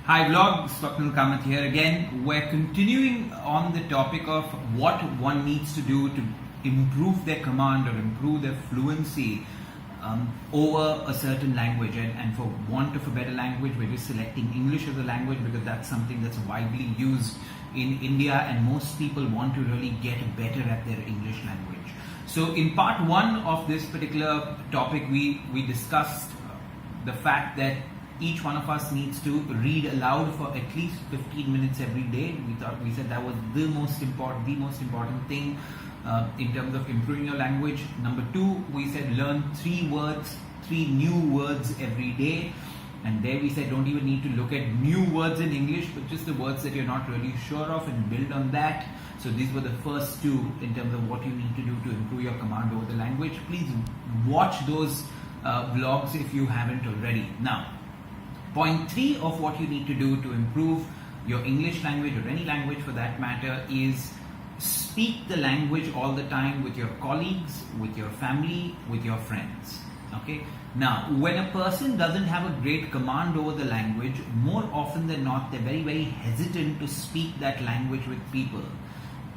Hi vlog, Swapnil Kamat here again. We're continuing on the topic of what one needs to do to improve their command or improve their fluency over a certain language, and for want of a better language, we're just selecting English as a language because that's something that's widely used in India and most people want to really get better at their English language. So in part one of this particular topic, we discussed the fact that each one of us needs to read aloud for at least 15 minutes every day. We said that was the most important thing in terms of improving your language. Number two, we said learn three new words every day. And there we said don't even need to look at new words in English, but just the words that you're not really sure of and build on that. So these were the first two in terms of what you need to do to improve your command over the language. Please watch those vlogs if you haven't already. Now, point three of what you need to do to improve your English language or any language for that matter is speak the language all the time with your colleagues, with your family, with your friends. Okay. Now, when a person doesn't have a great command over the language, more often than not, they're very hesitant to speak that language with people.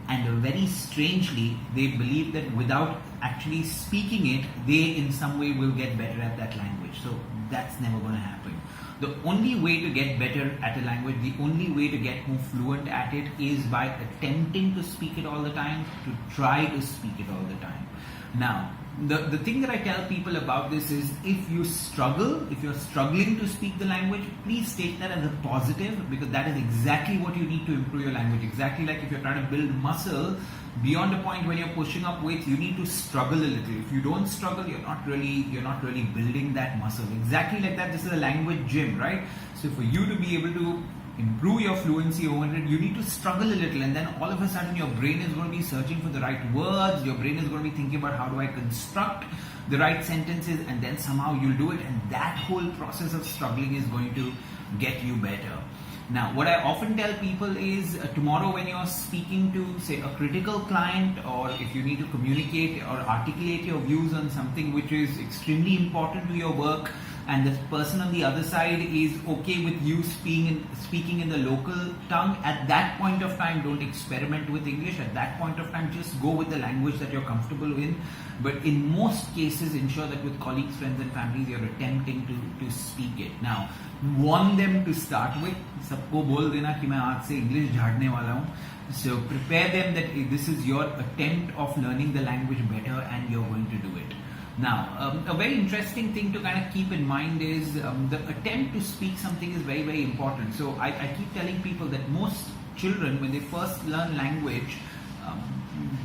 And very strangely, they believe that without actually speaking it, they in some way will get better at that language. So that's never going to happen. The only way to get better at a language, the only way to get more fluent at it is by attempting to speak it all the time, to try to speak it all the time. Now, the thing that I tell people about this is if you're struggling to speak the language, please take that as a positive because that is exactly what you need to improve your language. Exactly like if you're trying to build muscle, beyond a point when you're pushing up weights, you need to struggle a little. If you don't struggle, you're not really building that muscle. Exactly like that, this is a language gym, right? So for you to be able to improve your fluency over it, you need to struggle a little, and then all of a sudden your brain is going to be searching for the right words, your brain is going to be thinking about how do I construct the right sentences, and then somehow you'll do it, and that whole process of struggling is going to get you better. Now, what I often tell people is tomorrow when you're speaking to, say, a critical client, or if you need to communicate or articulate your views on something which is extremely important to your work, and the person on the other side is okay with you speaking in the local tongue, at that point of time, don't experiment with English. At that point of time, just go with the language that you're comfortable in. But in most cases, ensure that with colleagues, friends and families, you're attempting to speak it. Now, warn them to start with. सबको बोल देना कि मैं आज से English झाड़ने वाला हूँ. So prepare them that this is your attempt of learning the language better and you're going to do it. Now, a very interesting thing to kind of keep in mind is the attempt to speak something is very important. So I keep telling people that most children, when they first learn language,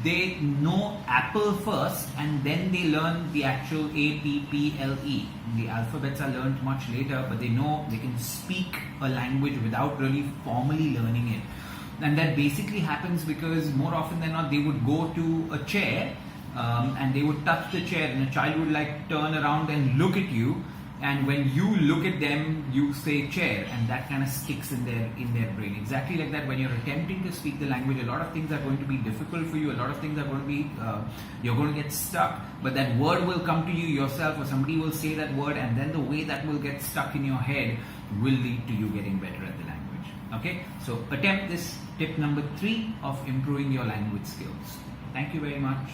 they know apple first and then they learn the actual A, P, P, L, E. The alphabets are learned much later, but they know they can speak a language without really formally learning it. And that basically happens because more often than not, they would go to a chair and they would touch the chair, and a child would like turn around and look at you, and when you look at them you say chair, and that kind of sticks in their brain. Exactly like that, when you're attempting to speak the language, a lot of things are going to be difficult for you, a lot of things are going to be you're going to get stuck, but that word will come to you yourself, or somebody will say that word, and then the way that will get stuck in your head will lead to you getting better at the language. Okay, so attempt this tip number 3 of improving your language skills. Thank you very much.